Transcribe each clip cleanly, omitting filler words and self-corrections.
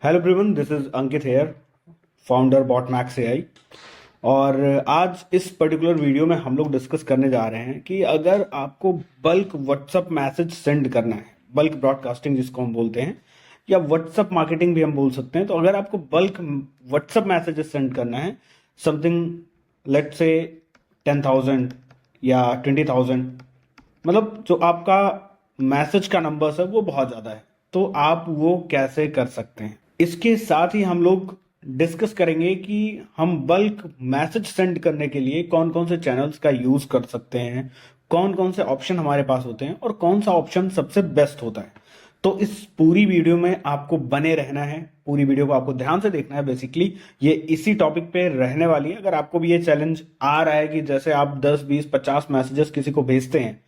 Hello everyone, this is Ankit here, founder Botmax AI. और आज इस पर्टिकुलर वीडियो में हम लोग डिस्कस करने जा रहे हैं कि अगर आपको बल्क व्हाट्सअप मैसेज सेंड करना है, बल्क ब्रॉडकास्टिंग जिसको हम बोलते हैं, या व्हाट्सअप मार्केटिंग भी हम बोल सकते हैं। तो अगर आपको बल्क व्हाट्सअप मैसेजेस सेंड करना है, समथिंग लेट से 10,000 या 20,000, मतलब जो आपका मैसेज का नंबर है वो बहुत ज़्यादा है, तो आप वो कैसे कर सकते हैं। इसके साथ ही हम लोग डिस्कस करेंगे कि हम बल्क मैसेज सेंड करने के लिए कौन कौन से चैनल्स का यूज कर सकते हैं, कौन कौन से ऑप्शन हमारे पास होते हैं और कौन सा ऑप्शन सबसे बेस्ट होता है। तो इस पूरी वीडियो में आपको बने रहना है, पूरी वीडियो को आपको ध्यान से देखना है। बेसिकली ये इसी टॉपिक पे रहने वाली है। अगर आपको भी ये चैलेंज आ रहा है कि जैसे आप 10 20 50 मैसेजेस किसी को भेजते हैं,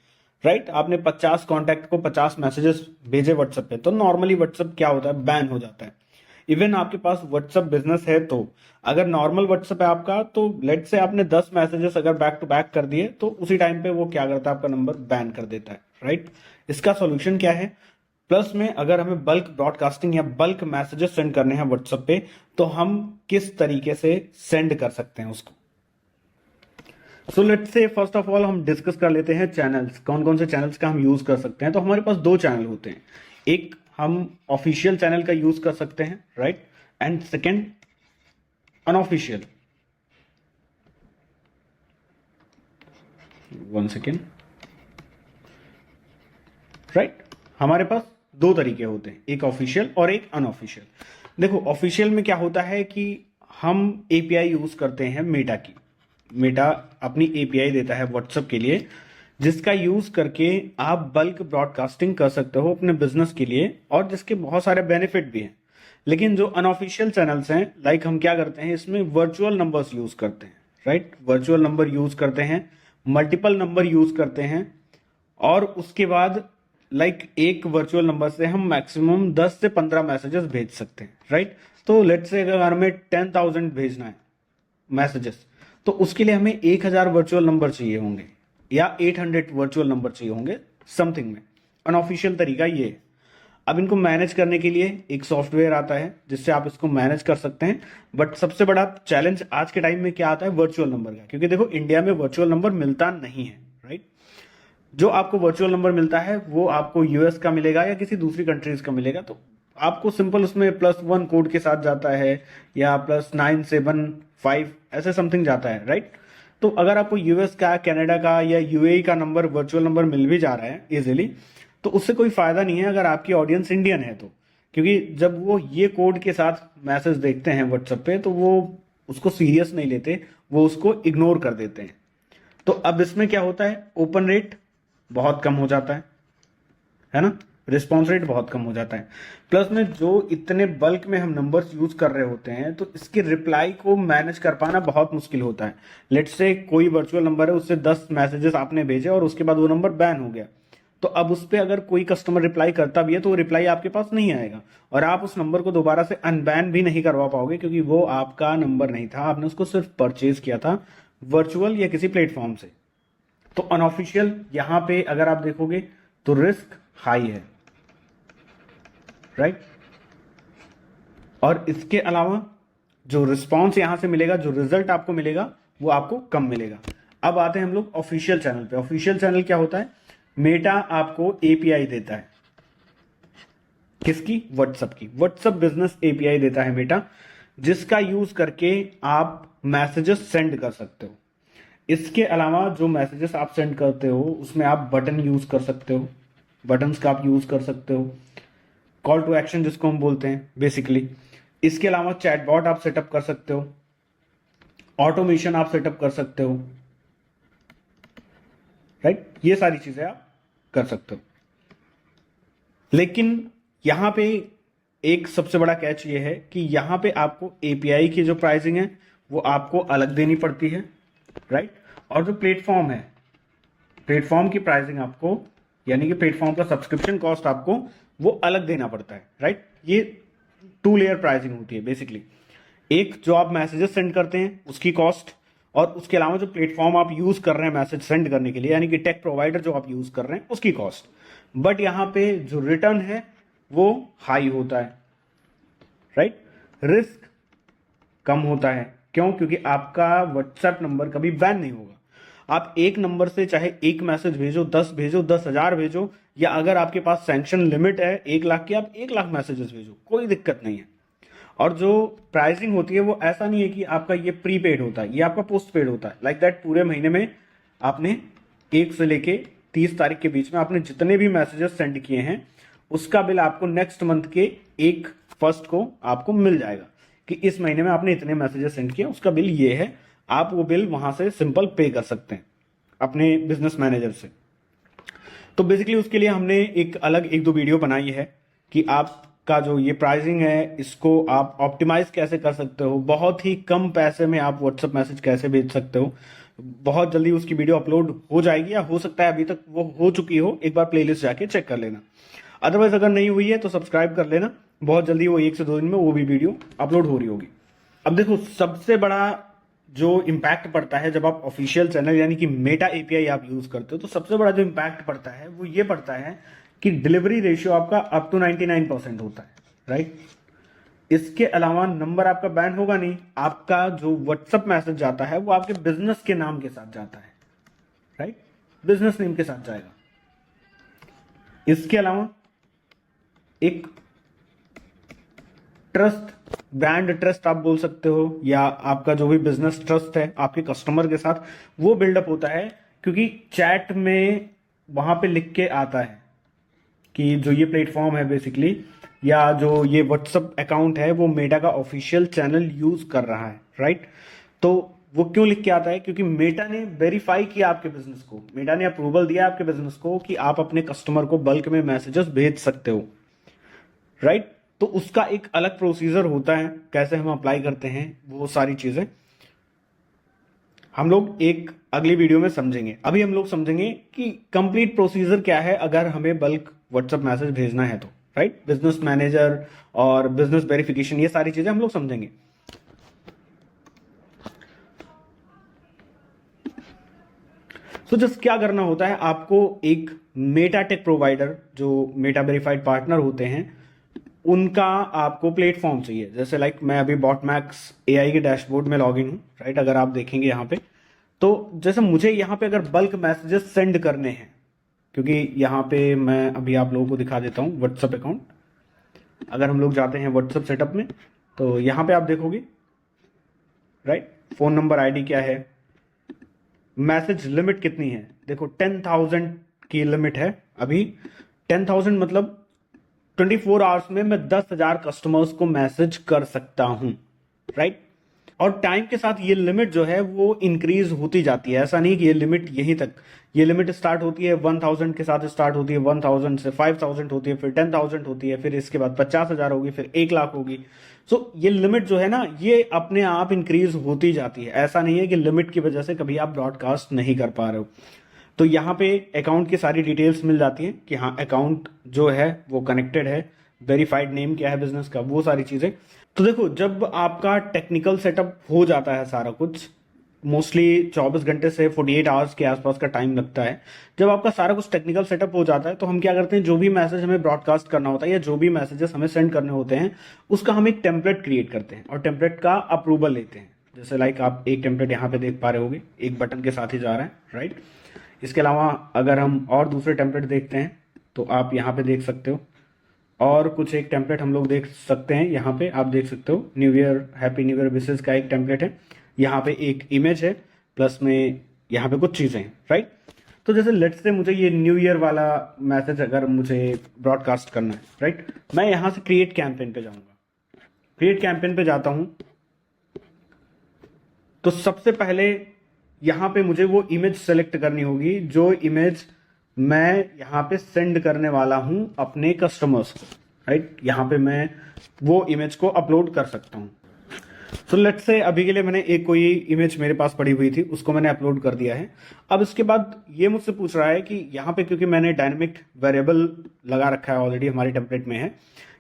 राइट, आपने 50 कॉन्टैक्ट को 50 मैसेजेस भेजे व्हाट्सएप पे, तो नॉर्मली व्हाट्सएप क्या होता है, बैन हो जाता है। इवन आपके पास व्हाट्सएप बिजनेस है, तो अगर नॉर्मल व्हाट्सएप है आपका, तो लेट से आपने 10 मैसेजेस अगर बैक टू बैक कर दिए, तो उसी टाइम पे वो क्या करता है, आपका नंबर बैन कर देता है, राइट। इसका सॉल्यूशन क्या है? प्लस में अगर हमें बल्क ब्रॉडकास्टिंग या बल्क मैसेजेस सेंड करने हैं व्हाट्सएप पे, तो हम किस तरीके से सेंड कर सकते हैं उसको। So let's say first of all हम डिस्कस कर लेते हैं चैनल्स, कौन कौन से चैनल्स का हम यूज कर सकते हैं। तो हमारे पास दो चैनल होते हैं, एक हम ऑफिशियल चैनल का यूज कर सकते हैं, right, and second unofficial. One second, right. हमारे पास दो तरीके होते हैं, एक ऑफिशियल और एक अनऑफिशियल। देखो, ऑफिशियल में क्या होता है कि हम एपीआई यूज करते हैं मेटा की। मेटा अपनी एपीआई देता है व्हाट्सएप के लिए, जिसका यूज करके आप बल्क ब्रॉडकास्टिंग कर सकते हो अपने बिजनेस के लिए, और जिसके बहुत सारे बेनिफिट भी हैं। लेकिन जो अनऑफिशियल चैनल्स हैं, लाइक हम क्या करते हैं, इसमें वर्चुअल नंबर्स यूज करते हैं, राइट। वर्चुअल नंबर यूज करते हैं, मल्टीपल नंबर यूज करते हैं, और उसके बाद लाइक एक वर्चुअल नंबर से हम मैक्सिमम 10 से 15 मैसेजेस भेज सकते हैं, राइट। तो लेट्स से अगर हमें 10,000 भेजना है मैसेजेस, तो उसके लिए हमें 1,000 वर्चुअल नंबर चाहिए होंगे या 800 वर्चुअल नंबर चाहिए होंगे समथिंग में। अनऑफिशियल तरीका ये है। अब इनको मैनेज करने के लिए एक सॉफ्टवेयर आता है जिससे आप इसको मैनेज कर सकते हैं। बट सबसे बड़ा चैलेंज आज के टाइम में क्या आता है, वर्चुअल नंबर का, क्योंकि देखो इंडिया में वर्चुअल नंबर मिलता नहीं है, राइट। जो आपको वर्चुअल नंबर मिलता है वो आपको यूएस का मिलेगा या किसी दूसरी कंट्रीज का मिलेगा। तो आपको सिंपल उसमें +1 कोड के साथ जाता है, या +975 ऐसे समथिंग जाता है, राइट। तो अगर आपको यूएस का, कनाडा का या यूएई का नंबर, वर्चुअल नंबर मिल भी जा रहा है इजीली, तो उससे कोई फायदा नहीं है अगर आपकी ऑडियंस इंडियन है तो। क्योंकि जब वो ये कोड के साथ मैसेज देखते हैं व्हाट्सएप पे, तो वो उसको सीरियस नहीं लेते, वो उसको इग्नोर कर देते हैं। तो अब इसमें क्या होता है, ओपन रेट बहुत कम हो जाता है ना, रिस्पॉन्स रेट बहुत कम हो जाता है। प्लस में जो इतने बल्क में हम नंबर्स यूज कर रहे होते हैं, तो इसके रिप्लाई को मैनेज कर पाना बहुत मुश्किल होता है। लेट्स से कोई वर्चुअल नंबर है, उससे 10 मैसेजेस आपने भेजे और उसके बाद वो नंबर बैन हो गया, तो अब उस पर अगर कोई कस्टमर रिप्लाई करता भी है, तो वो रिप्लाई आपके पास नहीं आएगा, और आप उस नंबर को दोबारा से अनबैन भी नहीं करवा पाओगे, क्योंकि वो आपका नंबर नहीं था, आपने उसको सिर्फ परचेज किया था वर्चुअल या किसी प्लेटफॉर्म से। तो अनऑफिशियल यहां पे अगर आप देखोगे तो रिस्क हाई है, राइट। और इसके अलावा जो रिस्पॉन्स यहां से मिलेगा, जो रिजल्ट आपको मिलेगा, वो आपको कम मिलेगा। अब आते हैं हम लोग ऑफिशियल चैनल पे। ऑफिशियल चैनल क्या होता है, मेटा आपको एपीआई देता है, किसकी, व्हाट्सएप की। व्हाट्सएप बिजनेस एपीआई देता है मेटा, जिसका यूज करके आप मैसेजेस सेंड कर सकते हो। इसके अलावा जो मैसेजेस आप सेंड करते हो, उसमें आप बटन यूज कर सकते हो, बटन्स का आप यूज कर सकते हो, कॉल टू एक्शन जिसको हम बोलते हैं बेसिकली। इसके अलावा चैटबॉट आप सेटअप कर सकते हो, ऑटोमेशन आप सेटअप कर सकते हो, राइट। ये सारी चीजें आप कर सकते हो। लेकिन यहां पे एक सबसे बड़ा कैच ये है कि यहां पे आपको एपीआई की जो प्राइसिंग है वो आपको अलग देनी पड़ती है, राइट। और जो प्लेटफॉर्म है, प्लेटफॉर्म की प्राइसिंग आपको, यानी कि प्लेटफॉर्म का सब्सक्रिप्शन कॉस्ट आपको वो अलग देना पड़ता है, राइट। ये 2 लेयर प्राइसिंग होती है बेसिकली। एक जो आप मैसेजेस सेंड करते हैं उसकी कॉस्ट, और उसके अलावा जो प्लेटफॉर्म आप यूज कर रहे हैं मैसेज सेंड करने के लिए, यानी कि टेक प्रोवाइडर जो आप यूज कर रहे हैं उसकी कॉस्ट। बट यहां पे जो रिटर्न है वो हाई होता है, राइट। रिस्क कम होता है, क्यों? क्योंकि आपका व्हाट्सएप नंबर कभी बैन नहीं होगा। आप एक नंबर से चाहे एक मैसेज भेजो, 10 भेजो, 10,000 भेजो, या अगर आपके पास सैंक्शन लिमिट है 1 लाख की, आप 1 लाख मैसेजेस भेजो, कोई दिक्कत नहीं है। और जो प्राइसिंग होती है वो ऐसा नहीं है कि आपका ये प्रीपेड होता है, ये आपका पोस्ट पेड होता है। लाइक दैट पूरे महीने में आपने 1 से लेके 30 तारीख के बीच में आपने जितने भी मैसेजेस सेंड किए हैं उसका बिल आपको नेक्स्ट मंथ के 1 को आपको मिल जाएगा कि इस महीने में आपने इतने मैसेजेस सेंड किए, उसका बिल ये है। आप वो बिल वहां से सिंपल पे कर सकते हैं अपने बिजनेस मैनेजर से। तो बेसिकली उसके लिए हमने एक अलग 1-2 वीडियो बनाई है कि आपका जो ये प्राइसिंग है इसको आप ऑप्टिमाइज कैसे कर सकते हो, बहुत ही कम पैसे में आप व्हाट्सएप मैसेज कैसे भेज सकते हो। बहुत जल्दी उसकी वीडियो अपलोड हो जाएगी, या हो सकता है अभी तक वो हो चुकी हो, एक बार प्लेलिस्ट जाके चेक कर लेना। अदरवाइज अगर नहीं हुई है तो सब्सक्राइब कर लेना, बहुत जल्दी वो 1 से 2 दिन में वो भी वीडियो अपलोड हो रही होगी। अब देखो, सबसे बड़ा जो इम्पैक्ट पड़ता है जब आप ऑफिशियल चैनल यानी कि मेटा एपीआई आप यूज करते हो, तो सबसे बड़ा जो इम्पैक्ट पड़ता है वो ये पड़ता है कि डिलीवरी रेशियो आपका अप टू 99% होता है, राइट। इसके अलावा नंबर आपका बैन होगा नहीं, आपका जो व्हाट्सएप मैसेज जाता है वो आपके बिजनेस के नाम के साथ जाता है, राइट, बिजनेस नेम के साथ जाएगा। इसके अलावा एक ट्रस्ट, ब्रांड ट्रस्ट आप बोल सकते हो, या आपका जो भी बिजनेस ट्रस्ट है आपके कस्टमर के साथ वो बिल्डअप होता है, क्योंकि चैट में वहां पे लिख के आता है कि जो ये प्लेटफॉर्म है बेसिकली, या जो ये व्हाट्सएप अकाउंट है वो मेटा का ऑफिशियल चैनल यूज कर रहा है, राइट। तो वो क्यों लिख के आता है? क्योंकि मेटा ने वेरीफाई किया आपके बिजनेस को, मेटा ने अप्रूवल दिया आपके बिजनेस को कि आप अपने कस्टमर को बल्क में मैसेजेस भेज सकते हो, राइट। तो उसका एक अलग प्रोसीजर होता है, कैसे हम अप्लाई करते हैं वो सारी चीजें हम लोग एक अगली वीडियो में समझेंगे। अभी हम लोग समझेंगे कि कंप्लीट प्रोसीजर क्या है अगर हमें बल्क व्हाट्सएप मैसेज भेजना है तो, राइट। बिजनेस मैनेजर और बिजनेस वेरिफिकेशन, ये सारी चीजें हम लोग समझेंगे। तो जस्ट क्या करना होता है, आपको एक मेटा टेक प्रोवाइडर जो मेटा वेरीफाइड पार्टनर होते हैं उनका आपको प्लेटफॉर्म चाहिए। जैसे लाइक मैं अभी बॉटमैक्स एआई के डैशबोर्ड में लॉग इन हूँ, राइट। अगर आप देखेंगे यहाँ पे, तो जैसे मुझे यहाँ पे अगर बल्क मैसेजेस सेंड करने हैं, क्योंकि यहाँ पे मैं अभी आप लोगों को दिखा देता हूँ व्हाट्सएप अकाउंट। अगर हम लोग जाते हैं व्हाट्सएप सेटअप में तो यहाँ पे आप देखोगे, राइट, फोन नंबर, आईडी क्या है, मैसेज लिमिट कितनी है। देखो 10,000 की लिमिट है अभी। 10,000 मतलब 24 आवर्स में मैं 10,000 कस्टमर्स को मैसेज कर सकता हूं, राइट। और टाइम के साथ ये लिमिट जो है वो इंक्रीज होती जाती है, ऐसा नहीं कि ये लिमिट यहीं तक। ये लिमिट स्टार्ट होती है 1,000 के साथ, स्टार्ट होती है 1,000 से 5,000 होती है, फिर 10,000 होती है, फिर इसके बाद 50,000 होगी, फिर 1 लाख होगी। सो ये लिमिट जो है ना ये अपने आप इंक्रीज होती जाती है। ऐसा नहीं है कि लिमिट की वजह से कभी आप ब्रॉडकास्ट नहीं कर पा रहे हो। तो यहाँ पे अकाउंट की सारी डिटेल्स मिल जाती हैं कि हाँ अकाउंट जो है वो कनेक्टेड है, वेरीफाइड नेम क्या है बिजनेस का, वो सारी चीजें। तो देखो, जब आपका टेक्निकल सेटअप हो जाता है सारा कुछ, मोस्टली 24 घंटे से 48 आवर्स के आसपास का टाइम लगता है। जब आपका सारा कुछ टेक्निकल सेटअप हो जाता है तो हम क्या करते हैं, जो भी मैसेज हमें ब्रॉडकास्ट करना होता है या जो भी मैसेजेस हमें सेंड करने होते हैं उसका हम एक टेम्पलेट क्रिएट करते हैं और टेम्पलेट का अप्रूवल लेते हैं। जैसे लाइक आप एक टेम्पलेट यहाँ पे देख पा रहे होगे, एक बटन के साथ ही जा रहा है, राइट। इसके अलावा अगर हम और दूसरे टेम्पलेट देखते हैं तो आप यहाँ पे देख सकते हो, और कुछ एक टेम्पलेट हम लोग देख सकते हैं। यहाँ पे आप देख सकते हो new year, happy new year wishes का एक टेम्पलेट है, यहाँ पे एक इमेज है, प्लस में यहाँ पे कुछ चीजें हैं, राइट। तो जैसे लेट्स से मुझे ये न्यू ईयर वाला मैसेज अगर मुझे ब्रॉडकास्ट करना है, राइट, मैं यहाँ से क्रिएट कैंपेन पे जाऊंगा। क्रिएट कैंपेन पे जाता हूं तो सबसे पहले यहाँ पे मुझे वो इमेज सेलेक्ट करनी होगी जो इमेज मैं यहाँ पे सेंड करने वाला हूं अपने कस्टमर्स को, राइट। यहाँ पे मैं वो इमेज को अपलोड कर सकता हूं। सो लेट्स से अभी के लिए मैंने एक कोई इमेज मेरे पास पड़ी हुई थी, उसको मैंने अपलोड कर दिया है। अब इसके बाद ये मुझसे पूछ रहा है कि यहाँ पे, क्योंकि मैंने डायनेमिक वेरिएबल लगा रखा है ऑलरेडी, हमारी टेम्पलेट में है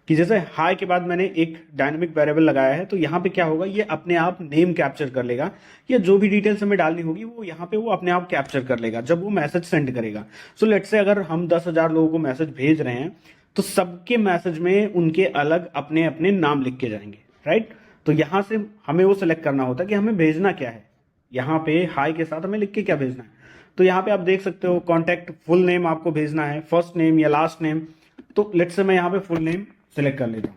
कि जैसे हाई के बाद मैंने एक डायनेमिक वेरिएबल लगाया है, तो यहाँ पे क्या होगा, ये अपने आप नेम कैप्चर कर लेगा, या जो भी डिटेल्स हमें डालनी होगी वो यहाँ पे वो अपने आप कैप्चर कर लेगा जब वो मैसेज सेंड करेगा। सो लेट्स से अगर हम 10,000 लोगों को मैसेज भेज रहे हैं तो सबके मैसेज में उनके अलग अपने अपने नाम लिख के जाएंगे, राइट। तो यहां से हमें वो सिलेक्ट करना होता है कि हमें भेजना क्या है। यहाँ पे हाई के साथ हमें लिख के क्या भेजना है। तो यहाँ पे आप देख सकते हो कॉन्टैक्ट फुल नेम आपको भेजना है, फर्स्ट नेम या लास्ट नेम। तो लेट्स से मैं यहाँ पे फुल नेम सिलेक्ट कर लेता हूँ।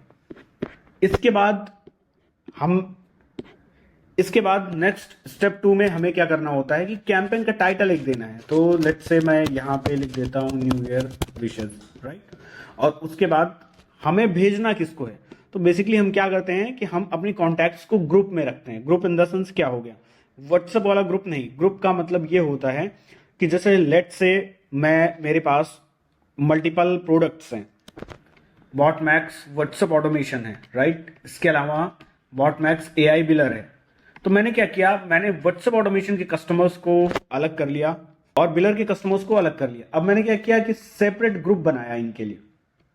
इसके बाद नेक्स्ट स्टेप 2 में हमें क्या करना होता है कि कैंपेन का टाइटल लिख देना है। तो लेट्स से मैं यहाँ पे लिख देता हूँ न्यू ईयर विशेस, राइट। और उसके बाद हमें भेजना किसको है। तो बेसिकली हम क्या करते हैं कि हम अपनी कॉन्टैक्ट्स को ग्रुप में रखते हैं। ग्रुप इन द सेंस क्या हो गया, व्हाट्सएप वाला ग्रुप नहीं। ग्रुप का मतलब ये होता है कि जैसे लेट्स से मेरे पास मल्टीपल प्रोडक्ट्स हैं, बॉटमैक्स व्हाट्सएप ऑटोमेशन है, राइट। इसके अलावा बॉटमैक्स एआई बिलर है। तो मैंने क्या किया, मैंने व्हाट्सएप ऑटोमेशन के कस्टमर्स को अलग कर लिया और बिलर के कस्टमर्स को अलग कर लिया। अब मैंने क्या किया कि सेपरेट ग्रुप बनाया इनके लिए,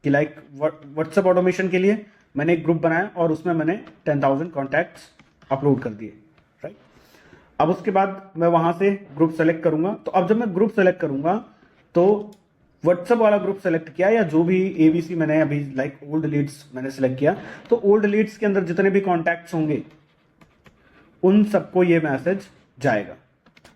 कि लाइक व्हाट्सएप ऑटोमेशन के लिए मैंने एक ग्रुप बनाया और उसमें मैंने 10,000 कॉन्टैक्ट्स अपलोड कर दिए, राइट। अब उसके बाद मैं वहां से ग्रुप सेलेक्ट करूंगा। तो अब जब मैं ग्रुप सेलेक्ट करूंगा तो व्हाट्सएप वाला ग्रुप सेलेक्ट किया या जो भी एबीसी मैंने अभी लाइक ओल्ड लीड्स मैंने सेलेक्ट किया, तो ओल्ड लीड्स के अंदर जितने भी कॉन्टैक्ट्स होंगे उन सबको ये मैसेज जाएगा।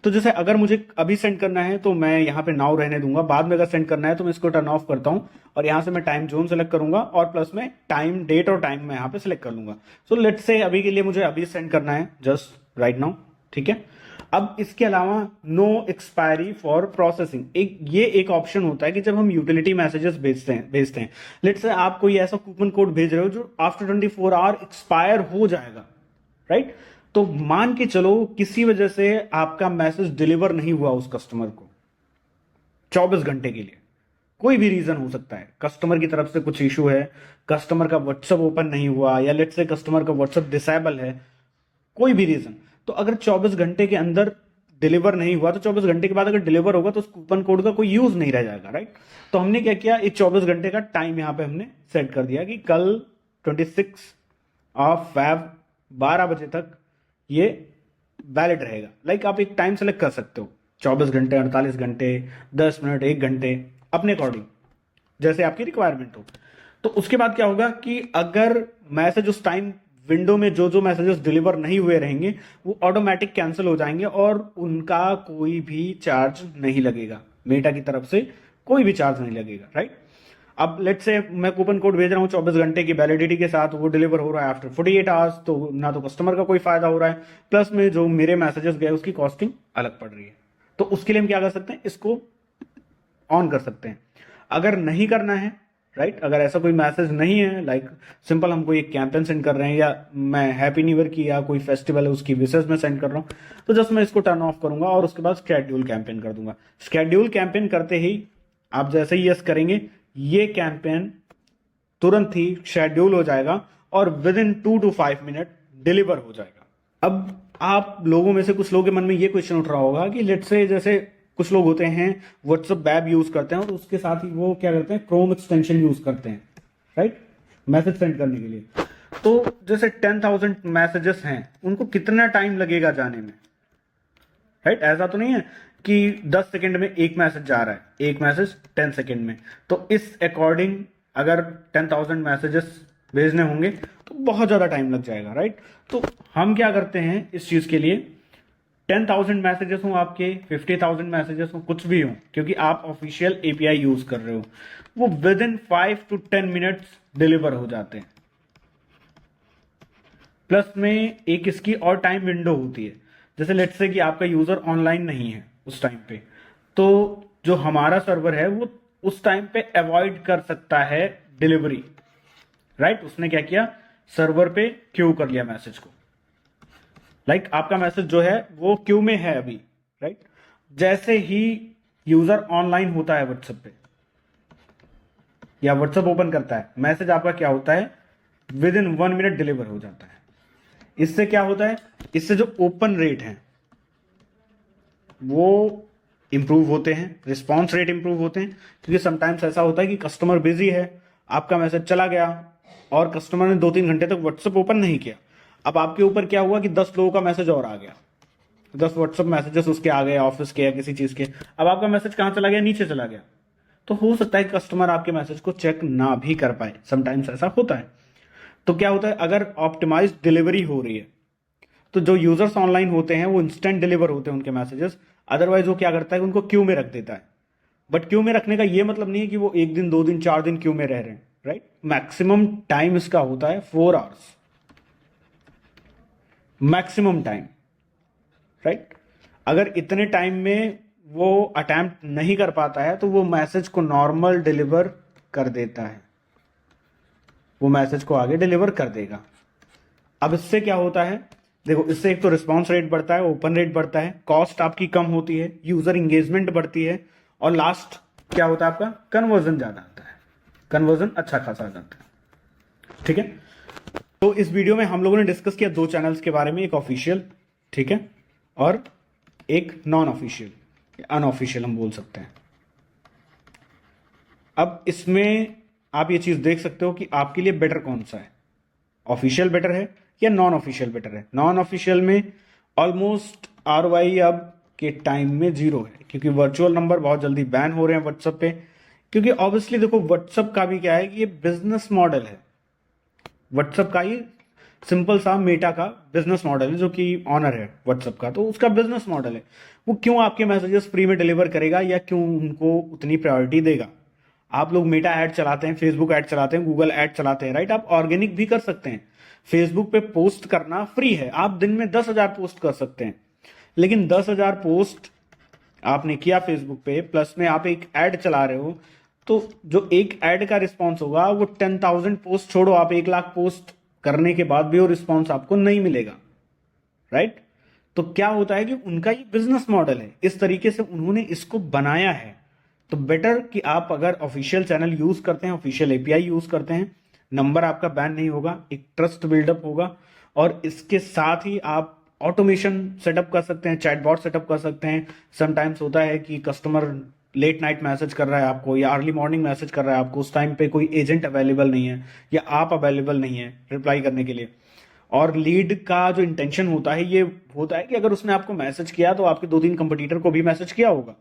तो जैसे अगर मुझे अभी सेंड करना है तो मैं यहाँ पे नाउ रहने दूंगा, बाद में अगर सेंड करना है तो मैं इसको टर्न ऑफ करता हूँ और यहाँ से मैं टाइम जोन सेलेक्ट करूंगा और प्लस में टाइम डेट और टाइम मैं यहाँ पे सेलेक्ट कर लूंगा। सो लेट्स से अभी के लिए मुझे अभी सेंड करना है, जस्ट राइट नाउ, ठीक है। अब इसके अलावा नो एक्सपायरी फॉर प्रोसेसिंग, एक ऑप्शन होता है कि जब हम यूटिलिटी मैसेजेस भेजते हैं लेट्स से आप कोई ऐसा कूपन कोड भेज रहे हो जो आफ्टर 24 आवर एक्सपायर हो जाएगा, राइट। तो मान के चलो किसी वजह से आपका मैसेज डिलीवर नहीं हुआ उस कस्टमर को 24 घंटे के लिए, कोई भी रीजन हो सकता है, कस्टमर की तरफ से कुछ इशू है, कस्टमर का व्हाट्सएप ओपन नहीं हुआ या लेट्स से कस्टमर का व्हाट्सएप डिसेबल है, कोई भी रीजन। तो अगर 24 घंटे के अंदर डिलीवर नहीं हुआ तो 24 घंटे के बाद अगर डिलीवर होगा तो उस कूपन कोड का कोई यूज नहीं रह जाएगा, राइट। तो हमने क्या किया, एक 24 घंटे का टाइम यहां पे हमने सेट कर दिया कि कल 26 ऑफ फेब 12 बजे तक ये वैलिड रहेगा। लाइक आप एक टाइम सेलेक्ट कर सकते हो, 24 घंटे, 48 घंटे, 10 मिनट, 1 घंटे, अपने अकॉर्डिंग जैसे आपकी रिक्वायरमेंट हो। तो उसके बाद क्या होगा कि अगर मैसेज उस टाइम विंडो में जो मैसेजेस डिलीवर नहीं हुए रहेंगे वो ऑटोमेटिक कैंसिल हो जाएंगे और उनका कोई भी चार्ज नहीं लगेगा, मेटा की तरफ से कोई भी चार्ज नहीं लगेगा, राइट। अब लेट्स से मैं कूपन कोड भेज रहा हूँ 24 घंटे की वैलिडिटी के साथ, वो डिलीवर हो रहा है आफ्टर 48 आवर्स, तो ना तो कस्टमर का कोई फायदा हो रहा है, प्लस में जो मेरे मैसेजेस गए उसकी कॉस्टिंग अलग पड़ रही है। तो उसके लिए हम क्या कर सकते हैं, इसको ऑन कर सकते हैं। अगर नहीं करना है, राइट, अगर ऐसा कोई मैसेज नहीं है, लाइक सिंपल हम कोई एक कैंपेन सेंड कर रहे हैं या मैं हैप्पी न्यू ईयर की या कोई फेस्टिवल है उसकी विशेष में सेंड कर रहा हूं, तो जस्ट मैं इसको टर्न ऑफ करूंगा और उसके बाद स्केड्यूल कैंपेन कर दूंगा। स्केड्यूल कैंपेन करते ही आप जैसे ही यस करेंगे ये कैंपेन तुरंत ही शेड्यूल हो जाएगा और with in 2 to 5 minute deliver हो जाएगा। अब आप लोगों में से कुछ लोगों के मन में ये क्वेश्चन उठ रहा होगा कि लेट्स से जैसे कुछ लोग होते हैं व्हाट्सएप वेब यूज करते हैं और उसके साथ ही वो क्या करते हैं, क्रोम एक्सटेंशन यूज करते हैं, राइट, मैसेज सेंड करने के लिए। तो जैसे 10,000 मैसेजेस हैं उनको कितना टाइम लगेगा जाने में, राइट। ऐसा तो नहीं है कि 10 सेकंड में एक मैसेज जा रहा है, एक मैसेज 10 सेकंड में। तो इस अकॉर्डिंग अगर 10,000 मैसेजेस भेजने होंगे तो बहुत ज्यादा टाइम लग जाएगा, राइट। तो हम क्या करते हैं इस चीज के लिए, 10,000 मैसेजेस हो आपके, 50,000 मैसेजेस हो, कुछ भी हो, क्योंकि आप ऑफिशियल एपीआई यूज कर रहे हो, वो with in 5 to 10 minutes deliver हो जाते हैं। प्लस में एक इसकी और टाइम विंडो होती है, जैसे लेट्स से कि आपका यूजर ऑनलाइन नहीं है उस टाइम पे, तो जो हमारा सर्वर है वो उस टाइम पे अवॉइड कर सकता है डिलीवरी, राइट। उसने क्या किया, सर्वर पे क्यू कर लिया मैसेज को, लाइक आपका मैसेज जो है वो क्यू में है अभी, राइट। जैसे ही यूजर ऑनलाइन होता है व्हाट्सएप पे या व्हाट्सएप ओपन करता है, मैसेज आपका क्या होता है, विद इन 1 मिनट डिलीवर हो जाता है। इससे क्या होता है, इससे जो ओपन रेट है वो इंप्रूव होते हैं, रिस्पॉन्स रेट इंप्रूव होते हैं, क्योंकि समटाइम्स ऐसा होता है कि कस्टमर बिजी है, आपका मैसेज चला गया और कस्टमर ने 2-3 घंटे तक व्हाट्सएप ओपन नहीं किया। अब आपके ऊपर क्या हुआ कि 10 लोगों का मैसेज और आ गया, 10 व्हाट्सएप मैसेजेस उसके आ गए, ऑफिस के या किसी चीज के। अब आपका मैसेज कहां चला गया, नीचे चला गया। तो हो सकता है कस्टमर आपके मैसेज को चेक ना भी कर पाए, समटाइम्स ऐसा होता है। तो क्या होता है, अगर ऑप्टिमाइज डिलीवरी हो रही है तो जो यूजर्स ऑनलाइन होते हैं वो इंस्टेंट डिलीवर होते हैं उनके मैसेजेस। अदरवाइज वो क्या करता है, उनको क्यू में रख देता है। बट क्यू में रखने का ये मतलब नहीं है कि वो 1 दिन 2 दिन 4 दिन क्यू में रह रहे हैं, राइट। मैक्सिमम टाइम इसका होता है 4 आवर्स, मैक्सिमम टाइम, राइट। अगर इतने टाइम में वो अटेम्प्ट नहीं कर पाता है तो वो मैसेज को नॉर्मल डिलीवर कर देता है, वो मैसेज को आगे डिलीवर कर देगा। अब इससे क्या होता है, देखो इससे एक तो रिस्पॉन्स रेट बढ़ता है, ओपन रेट बढ़ता है, कॉस्ट आपकी कम होती है, यूजर इंगेजमेंट बढ़ती है, और लास्ट क्या होता है, आपका कन्वर्जन ज्यादा आता है, कन्वर्जन अच्छा खासा आ जाता है। ठीक है, तो इस वीडियो में हम लोगों ने डिस्कस किया 2 चैनल्स के बारे में, एक ऑफिशियल, ठीक है, और एक नॉन ऑफिशियल, अनऑफिशियल हम बोल सकते हैं। अब इसमें आप ये चीज देख सकते हो कि आपके लिए बेटर कौन सा है, ऑफिशियल बेटर है या नॉन ऑफिशियल बेटर है। नॉन ऑफिशियल में ऑलमोस्ट आरओआई अब के टाइम में 0 है, क्योंकि वर्चुअल नंबर बहुत जल्दी बैन हो रहे हैं व्हाट्सएप पे। क्योंकि ऑब्वियसली देखो व्हाट्सएप का भी क्या है कि ये बिजनेस मॉडल है, व्हाट्सएप का ये सिंपल सा मेटा का बिजनेस मॉडल है, जो कि ऑनर है व्हाट्सएप का, तो उसका बिजनेस मॉडल है। वो क्यों आपके मैसेजेस फ्री में डिलीवर करेगा या क्यों उनको उतनी प्रायोरिटी देगा। आप लोग मेटा ऐड चलाते हैं, फेसबुक ऐड चलाते हैं, गूगल ऐड चलाते हैं, राइट। आप ऑर्गेनिक भी कर सकते हैं, फेसबुक पे पोस्ट करना फ्री है, आप दिन में 10,000 पोस्ट कर सकते हैं। लेकिन 10,000 पोस्ट आपने किया फेसबुक पे, प्लस में आप एक ऐड चला रहे हो, तो जो एक ऐड का रिस्पॉन्स होगा वो 10,000 पोस्ट छोड़ो, आप 1,00,000 पोस्ट करने के बाद भी वो रिस्पॉन्स आपको नहीं मिलेगा, राइट। तो क्या होता है कि उनका ये बिजनेस मॉडल है, इस तरीके से उन्होंने इसको बनाया है। तो बेटर कि आप अगर ऑफिशियल चैनल यूज करते हैं, ऑफिशियल एपीआई यूज करते हैं, नंबर आपका बैन नहीं होगा, एक ट्रस्ट बिल्डअप होगा, और इसके साथ ही आप ऑटोमेशन सेटअप कर सकते हैं, चैटबॉट सेटअप कर सकते हैं। समटाइम्स होता है कि कस्टमर लेट नाइट मैसेज कर रहा है आपको या अर्ली मॉर्निंग मैसेज कर रहा है आपको, उस टाइम पे कोई एजेंट अवेलेबल नहीं है या आप अवेलेबल नहीं है रिप्लाई करने के लिए। और लीड का जो इंटेंशन होता है ये होता है कि अगर उसने आपको मैसेज किया तो आपके 2-3 कंपटीटर को भी मैसेज किया होगा,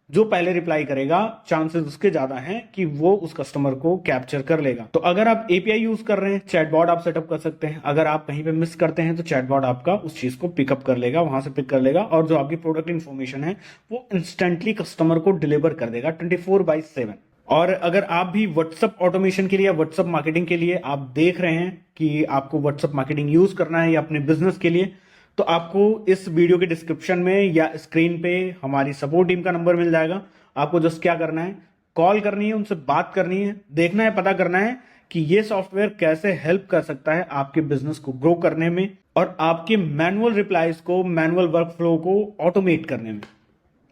जो पहले रिप्लाई करेगा चांसेस उसके ज्यादा हैं कि वो उस कस्टमर को कैप्चर कर लेगा। तो अगर आप एपीआई यूज कर रहे हैं, चैटबॉट आप सेटअप कर सकते हैं। अगर आप कहीं पे मिस करते हैं तो चैटबॉट आपका उस चीज को पिकअप कर लेगा, वहां से पिक कर लेगा, और जो आपकी प्रोडक्ट इन्फॉर्मेशन है वो इंस्टेंटली कस्टमर को डिलीवर कर देगा 24/7। और अगर आप भी व्हाट्सएप ऑटोमेशन के लिए या व्हाट्सएप मार्केटिंग के लिए आप देख रहे हैं कि आपको व्हाट्सएप मार्केटिंग यूज करना है या अपने बिजनेस के लिए, तो आपको इस वीडियो के डिस्क्रिप्शन में या स्क्रीन पे हमारी सपोर्ट टीम का नंबर मिल जाएगा। आपको जस्ट क्या करना है, कॉल करनी है, उनसे बात करनी है, देखना है, पता करना है कि ये सॉफ्टवेयर कैसे हेल्प कर सकता है आपके बिजनेस को ग्रो करने में और आपके मैनुअल रिप्लाईज को, मैनुअल वर्कफ्लो को ऑटोमेट करने में।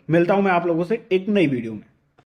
मिलता हूं मैं आप लोगों से एक नई वीडियो में।